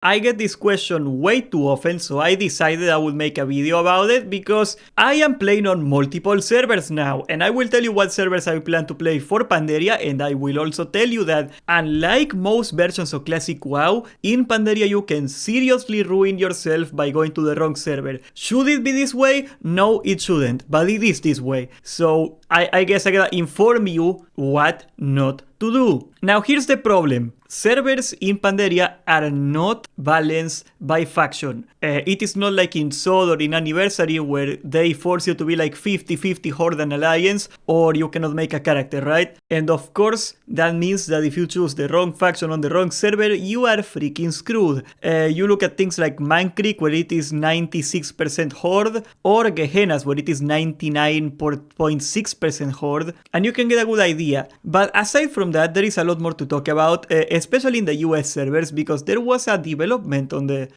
I get this question way too often, so I decided I would make a video about it because I am playing on multiple servers now, and I will tell you what servers I plan to play for Pandaria, and I will also tell you that unlike most versions of Classic WoW, in Pandaria you can seriously ruin yourself by going to the wrong server. Should it be this way? No, it shouldn't, but it is this way. So I guess I gotta inform you what not to do. Now here's the problem. Servers in Pandaria are not balanced by faction. It is not like in SOD or in Anniversary where they force you to be like 50-50 Horde and Alliance, or you cannot make a character, right? And of course, that means that if you choose the wrong faction on the wrong server, you are freaking screwed. You look at things like Man Creek where it is 96% Horde, or Gehenna's where it is 99.6% Horde, and you can get a good idea. But aside from that, there is a lot more to talk about, especially in the US servers, because there was a development on the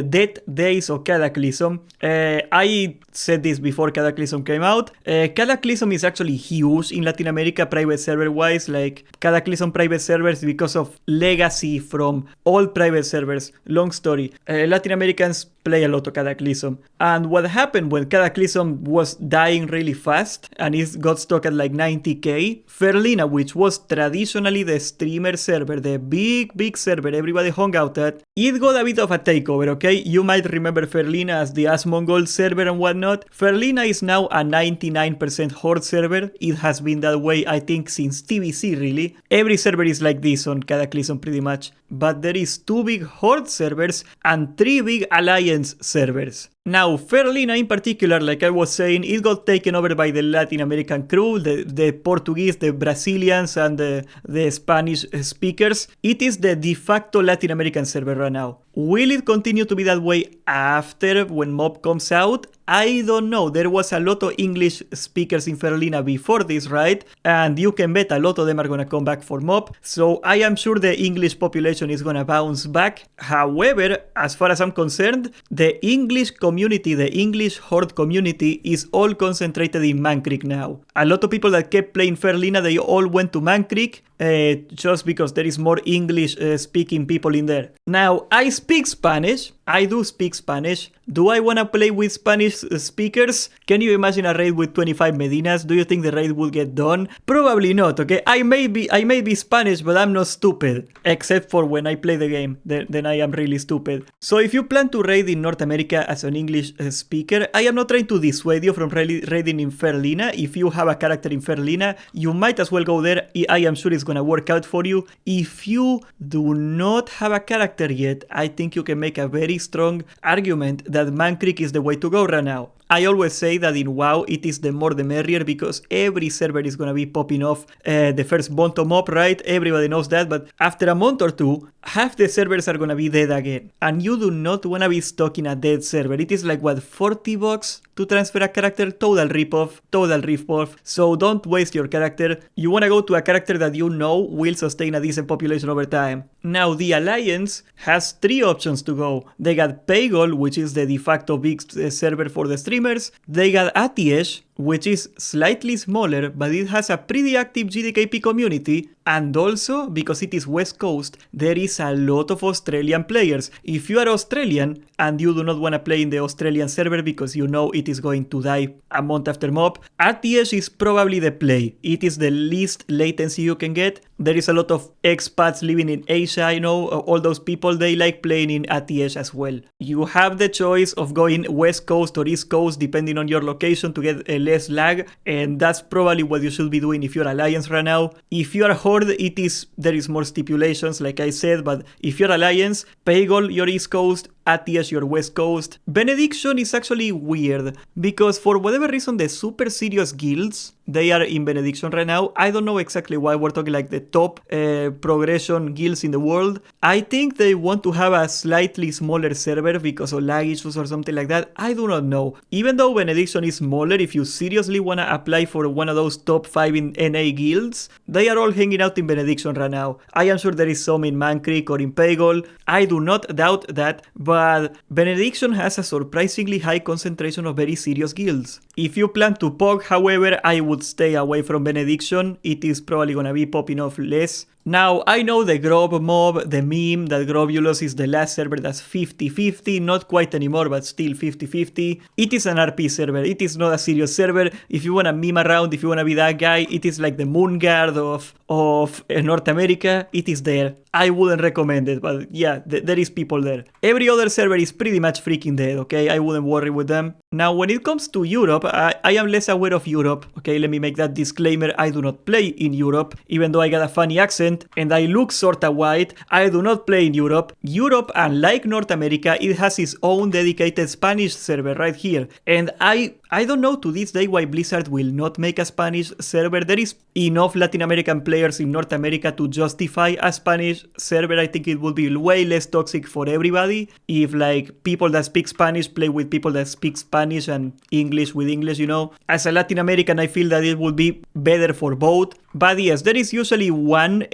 dead days of Cataclysm. I said this before Cataclysm came out. Cataclysm is actually huge in Latin America private server wise, like Cataclysm private servers because of legacy from all private servers. Long story. Latin Americans play a lot of Cataclysm. And what happened when Cataclysm was dying really fast and it got stuck at like 90k, Ferlina, which was traditionally the streamer server, the big server everybody hung out at, it got a bit of a takeover, okay? You might remember Ferlina as the Asmongold server and whatnot. Ferlina is now a 99% Horde server. It has been that way, I think, since TBC really. Every server is like this on Cataclysm pretty much. But there is 2 big Horde servers and 3 big Alliance servers. Now, Ferlina in particular, like I was saying, it got taken over by the Latin American crew, the Portuguese, the Brazilians, and the Spanish speakers. It is the de facto Latin American server right now. Will it continue to be that way after when MoP comes out? I don't know. There was a lot of English speakers in Ferlina before this, right? And you can bet a lot of them are gonna come back for MoP. So I am sure the English population is gonna bounce back. However, as far as I'm concerned, the English community, the English Horde community is all concentrated in Man Creek now. A lot of people that kept playing Ferlina, they all went to Man Creek just because there is more English speaking people in there. Now, I speak Spanish. I do speak Spanish. Do I want to play with Spanish speakers? Can you imagine a raid with 25 Medinas? Do you think the raid will get done? Probably not, okay? I may be Spanish, but I'm not stupid. Except for when I play the game, then I am really stupid. So if you plan to raid in North America as an English speaker, I am not trying to dissuade you from raiding in Ferlina. If you have a character in Ferlina, you might as well go there. I am sure it's gonna work out for you. If you do not have a character yet, I think you can make a very strong argument that Man Creek is the way to go right now. I always say that in WoW it is the more the merrier because every server is gonna be popping off the first month of MoP, right? Everybody knows that, but after a month or two, half the servers are gonna be dead again. And you do not wanna be stuck in a dead server. It is like, what, $40 to transfer a character? Total ripoff. So don't waste your character. You wanna go to a character that you know will sustain a decent population over time. Now, the Alliance has 3 options to go. They got Paygol, which is the de facto big server for the streamers. They got Atiesh, which is slightly smaller, but it has a pretty active GDKP community. And also, because it is West Coast, there is a lot of Australian players. If you are Australian and you do not want to play in the Australian server because you know it is going to die a month after MoP, Atiesh is probably the play. It is the least latency you can get. There is a lot of expats living in Asia, I know, all those people, they like playing in Atiesh as well. You have the choice of going West Coast or East Coast depending on your location to get less lag, and that's probably what you should be doing if you're Alliance right now. If you are Horde, there is more stipulations, like I said, but if you're Alliance, Paygol, you're East Coast, Atiesh, you're West Coast. Benediction is actually weird, because for whatever reason, the super serious guilds, they are in Benediction right now. I don't know exactly why. We're talking like the top progression guilds in the world. I think they want to have a slightly smaller server because of lag issues or something like that. I do not know. Even though Benediction is smaller, if you seriously want to apply for one of those top 5 in NA guilds, they are all hanging out in Benediction right now. I am sure there is some in Man Creek or in Paygol. I do not doubt that, but Benediction has a surprisingly high concentration of very serious guilds. If you plan to POG, however, I would stay away from Benediction. It is probably gonna be popping off less. Now, I know the Grob mob, the meme that Grobulous is the last server that's 50-50, not quite anymore, but still 50-50. It is an RP server, it is not a serious server. If you wanna meme around, if you wanna be that guy, it is like the Moon Guard of North America, it is there. I wouldn't recommend it, but yeah, there is people there. Every other server is pretty much freaking dead, okay? I wouldn't worry with them. Now, when it comes to Europe, I am less aware of Europe, okay? Let me make that disclaimer. I do not play in Europe, even though I got a funny accent and I look sorta white. I do not play in Europe. Europe, unlike North America, it has its own dedicated Spanish server right here. And I don't know to this day why Blizzard will not make a Spanish server. There is enough Latin American players in North America to justify a Spanish server. I think it would be way less toxic for everybody if like people that speak Spanish play with people that speak Spanish and English with English, you know. As a Latin American, I feel that it would be better for both. But yes, there is usually one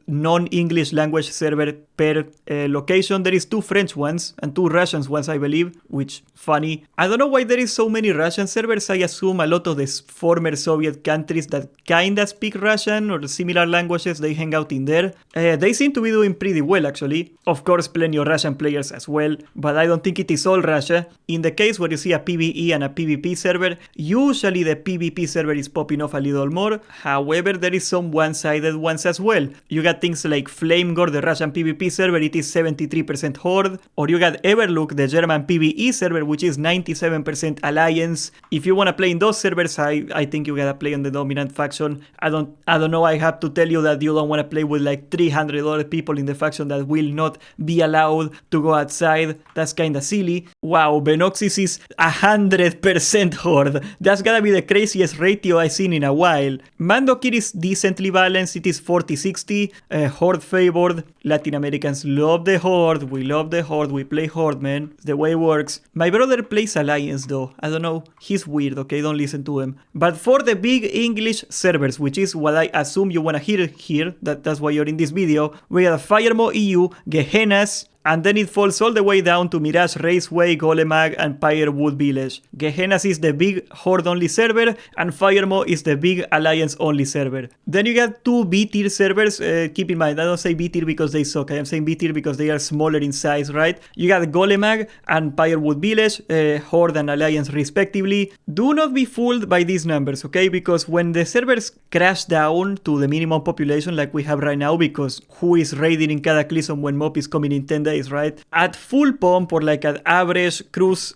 non-English language server per location. There is 2 French ones and 2 Russian ones, I believe, which funny. I don't know why there is so many Russian servers. I assume a lot of the former Soviet countries that kinda speak Russian or similar languages, they hang out in there. They seem to be doing pretty well, actually. Of course, plenty of Russian players as well, but I don't think it is all Russia. In the case where you see a PvE and a PvP server, usually the PvP server is popping off a little more. However, there is some one-sided ones as well. You got things like Flamegore, the Russian PvP server, it is 73% Horde, or you got Everlook, the German PvE server, which is 97% Alliance. If you wanna play in those servers, I think you gotta play on the dominant faction. I don't know, I have to tell you that you don't wanna play with like 300 other people in the faction that will not be allowed to go outside. That's kinda silly. Wow, Venoxis is 100% Horde. That's gotta be the craziest ratio I've seen in a while. Mandokir is decently balanced, it is 40-60, Horde favored. Latin Americans love the Horde, we love the Horde, we play Horde, man. It's the way it works. My brother plays Alliance though, I don't know, he's weird, okay, don't listen to him. But for the big English servers, which is what I assume you wanna hear here, that's why you're in this video, we got Firemo EU, Gehennas, and then it falls all the way down to Mirage Raceway, Golemag, and Pyrewood Village. Gehennas is the big Horde-only server, and Firemo is the big Alliance-only server. Then you got 2 B-tier servers. Keep in mind, I don't say B-tier because they suck. I am saying B-tier because they are smaller in size, right? You got Golemag and Pyrewood Village, Horde and Alliance respectively. Do not be fooled by these numbers, okay? Because when the servers crash down to the minimum population like we have right now, because who is raiding in Cataclysm when MoP is coming in 10 days, right? At full pump or like at average cruise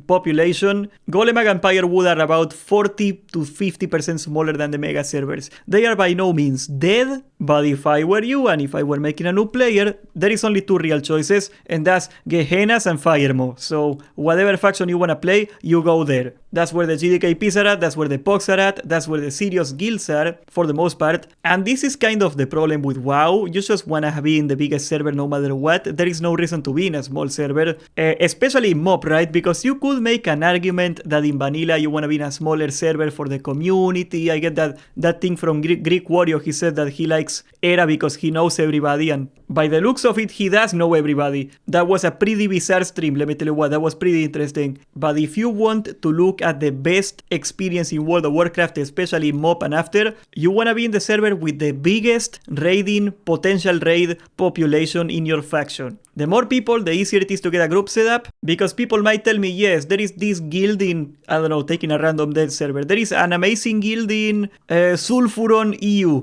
population, Golemag and Pyrewood are about 40 to 50% smaller than the mega servers. They are by no means dead, but if I were you and if I were making a new player, there is only 2 real choices, and that's Gehennas and Firemo. So whatever faction you wanna play, you go there. That's where the GDKPs are at, that's where the POCs are at, that's where the serious guilds are, for the most part. And this is kind of the problem with WoW. You just wanna be in the biggest server no matter what. There is no reason to be in a small server, especially in MoP, right? Because you could make an argument that in vanilla you wanna be in a smaller server for the community. I get that thing from Greek Warrior. He said that he likes Era because he knows everybody, and by the looks of it, he does know everybody. That was a pretty bizarre stream, let me tell you what, that was pretty interesting. But if you want to look at the best experience in World of Warcraft, especially MoP and after, you wanna be in the server with the biggest potential raid population in your faction. The more people, the easier it is to get a group set up, because people might tell me, yes, there is this guild in, I don't know, taking a random dead server. There is an amazing guild in Sulfuron EU.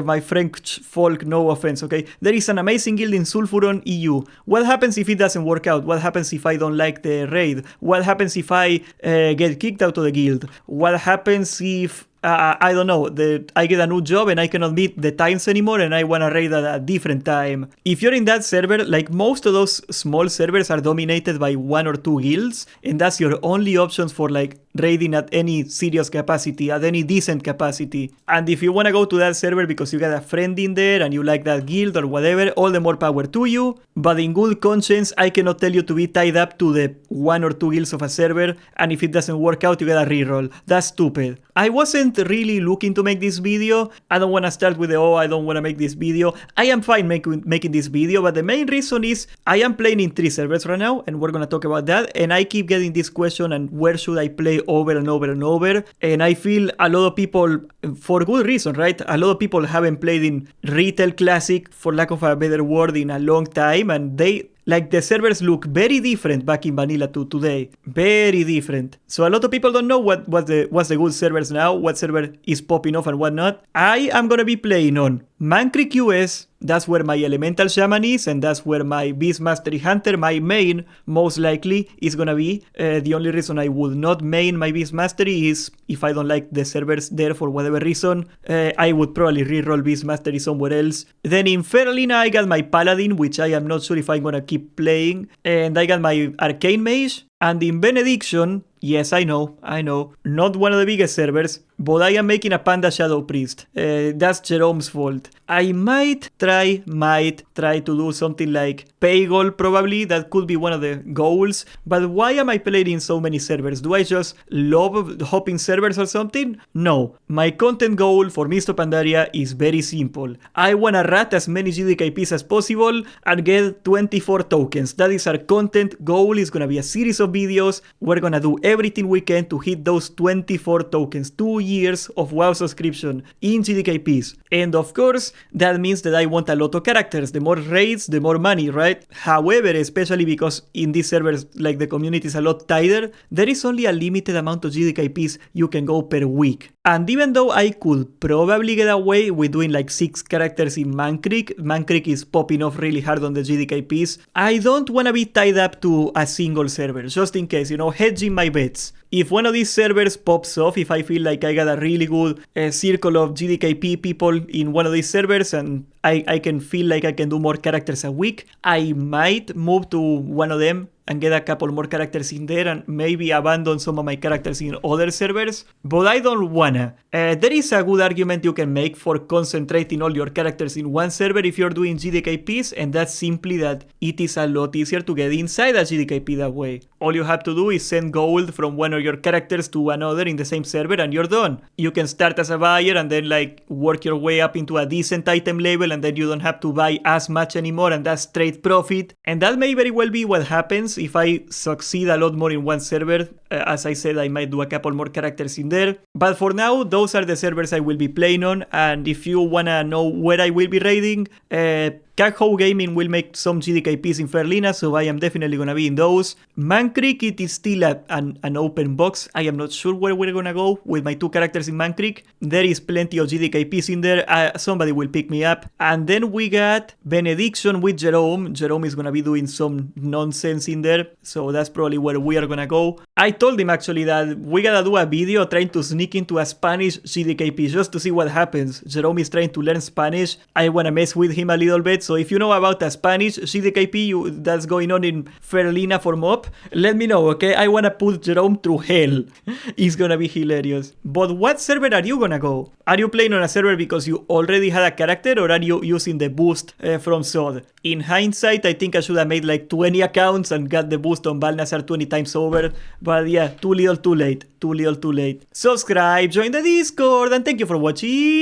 My French folk, no offense, okay? There is an amazing guild in Sulfuron EU. What happens if it doesn't work out? What happens if I don't like the raid? What happens if I get kicked out of the guild? What happens if I don't know, I get a new job and I cannot meet the times anymore and I wanna raid at a different time? If you're in that server, like most of those small servers are dominated by 1 or 2 guilds, and that's your only options for like raiding at any serious capacity, at any decent capacity. And if you wanna go to that server because you got a friend in there and you like that guild or whatever, all the more power to you. But in good conscience, I cannot tell you to be tied up to the 1 or 2 guilds of a server, and if it doesn't work out, you gotta reroll. That's stupid. I wasn't wasn't really looking to make this video. I don't want to start with I don't want to make this video. I am fine making this video, but the main reason is I am playing in 3 servers right now, and we're going to talk about that. And I keep getting this question, and where should I play over and over and over? And I feel a lot of people, for good reason, right? A lot of people haven't played in Retail Classic, for lack of a better word, in a long time, and the servers look very different back in vanilla to today. Very different. So a lot of people don't know what's the good servers now, what server is popping off and what not. I am gonna be playing on Man Creek US. That's where my Elemental Shaman is, and that's where my Beast Mastery Hunter, my main, most likely, is gonna be. The only reason I would not main my Beast Mastery is if I don't like the servers there for whatever reason. I would probably reroll Beast Mastery somewhere else. Then in Ferlina, I got my Paladin, which I am not sure if I'm gonna keep playing. And I got my Arcane Mage. And in Benediction, yes, I know, not one of the biggest servers, but I am making a Panda Shadow Priest. That's Jerome's fault. I might try to do something like Paygol, probably. That could be one of the goals. But why am I playing in so many servers? Do I just love hopping servers or something? No. My content goal for Mr. Pandaria is very simple. I wanna rat as many GDKPs as possible and get 24 tokens. That is our content goal. It's gonna be a series of videos. We're gonna do everything we can to hit those 24 tokens. 2 years of WoW subscription in GDKPs. And of course, that means that I want a lot of characters. The more raids, the more money, right? However, especially because in these servers, like the community is a lot tighter, there is only a limited amount of GDKPs you can go per week. And even though I could probably get away with doing like 6 characters in Man Creek is popping off really hard on the GDKPs, I don't want to be tied up to a single server, just in case, hedging my bets. If one of these servers pops off, if I feel like I got a really good circle of GDKP people in one of these servers and I can feel like I can do more characters a week, I might move to one of them and get a couple more characters in there and maybe abandon some of my characters in other servers, but I don't wanna. There is a good argument you can make for concentrating all your characters in one server if you're doing GDKPs, and that's simply that it is a lot easier to get inside a GDKP that way. All you have to do is send gold from one of your characters to another in the same server and you're done. You can start as a buyer and then work your way up into a decent item level, and then you don't have to buy as much anymore, and that's straight profit. And that may very well be what happens if I succeed a lot more in one server. As I said, I might do a couple more characters in there. But for now, those are the servers I will be playing on. And if you wanna know where I will be raiding, Kakho Gaming will make some GDKPs in Ferlina, so I am definitely gonna be in those. Man Creek, it is still an open box. I am not sure where we're gonna go with my 2 characters in Man Creek. There is plenty of GDKPs in there. Somebody will pick me up. And then we got Benediction with Jerome. Jerome is gonna be doing some nonsense in there, so that's probably where we are gonna go. I told him actually that we gotta do a video trying to sneak into a Spanish GDKP just to see what happens. Jerome is trying to learn Spanish. I wanna mess with him a little bit. So if you know about a Spanish GDKP that's going on in Ferlina for MoP, let me know, okay? I wanna put Jerome through hell. It's gonna be hilarious. But what server are you gonna go? Are you playing on a server because you already had a character, or are you using the boost from SOD? In hindsight, I think I should have made like 20 accounts and got the boost on Balnazar 20 times over. But yeah, too little too late. Subscribe, join the Discord, and thank you for watching.